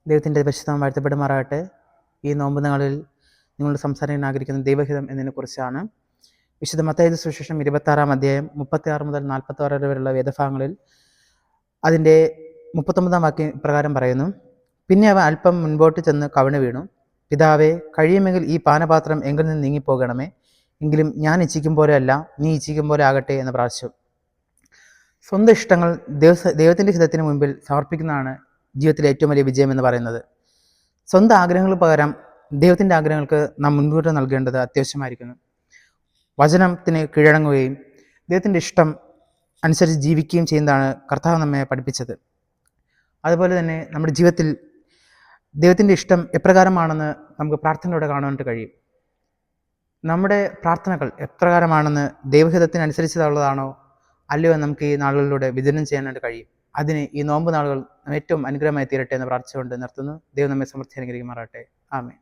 ദൈവത്തിൻ്റെ പരിശുദ്ധം വാഴ്ത്തപ്പെടുമാറാകട്ടെ. ഈ നോമ്പ് നാളിൽ നിങ്ങളോട് സംസാരിക്കാൻ ആഗ്രഹിക്കുന്ന ദൈവഹിതം എന്നതിനെക്കുറിച്ചാണ്. വിശുദ്ധ മത്തായിയുടെ സുവിശേഷം 26-ാം അധ്യായം 36 മുതൽ 46 വരെയുള്ള വേദഭാഗങ്ങളിൽ അതിൻ്റെ 39-ാം വാക്യം പ്രകാരം പറയുന്നു: പിന്നെ അവൻ അല്പം മുൻപോട്ട് ചെന്ന് കവിണ് വീണു. പിതാവേ, കഴിയുമെങ്കിൽ ഈ പാനപാത്രം എങ്കിൽ നിന്ന് നീങ്ങിപ്പോകണമേ, എങ്കിലും ഞാൻ ഇച്ഛിക്കും പോലെ അല്ല, നീ ഇച്ഛിക്കും പോലെ ആകട്ടെ എന്ന് പ്രാർത്ഥിച്ചു. സ്വന്തം ഇഷ്ടങ്ങൾ ദൈവത്തിൻ്റെ ഹിതത്തിന് മുൻപിൽ സമർപ്പിക്കുന്നതാണ് ജീവിതത്തിലെ ഏറ്റവും വലിയ വിജയം എന്ന് പറയുന്നത്. സ്വന്തം ആഗ്രഹങ്ങൾക്ക് പകരം ദൈവത്തിൻ്റെ ആഗ്രഹങ്ങൾക്ക് നാം മുൻകൂർ നൽകേണ്ടത് അത്യാവശ്യമായിരിക്കുന്നു. വചനത്തിന് കീഴടങ്ങുകയും ദൈവത്തിൻ്റെ ഇഷ്ടം അനുസരിച്ച് ജീവിക്കുകയും ചെയ്യുന്നതാണ് കർത്താവ് നമ്മെ പഠിപ്പിച്ചത്. അതുപോലെ തന്നെ നമ്മുടെ ജീവിതത്തിൽ ദൈവത്തിൻ്റെ ഇഷ്ടം എപ്രകാരമാണെന്ന് നമുക്ക് പ്രാർത്ഥനയോടെ കാണുവാനായിട്ട് കഴിയും. നമ്മുടെ പ്രാർത്ഥനകൾ എപ്രകാരമാണെന്ന് ദൈവഹിതത്തിനനുസരിച്ചുള്ളതാണോ അല്ലയോ നമുക്ക് ഈ നാളുകളിലൂടെ വിചിന്തനം ചെയ്യാനായിട്ട് കഴിയും. അതിന് ഈ നോമ്പ് നാളുകൾ ഏറ്റവും അനുഗ്രഹമായി തീരട്ടെ എന്ന് പ്രാർത്ഥിച്ചുകൊണ്ട് നിർത്തുന്നു. ദൈവം നമ്മെ സമൃദ്ധി അനുഗ്രഹിക്കുമാറാകട്ടെ. ആമേൻ.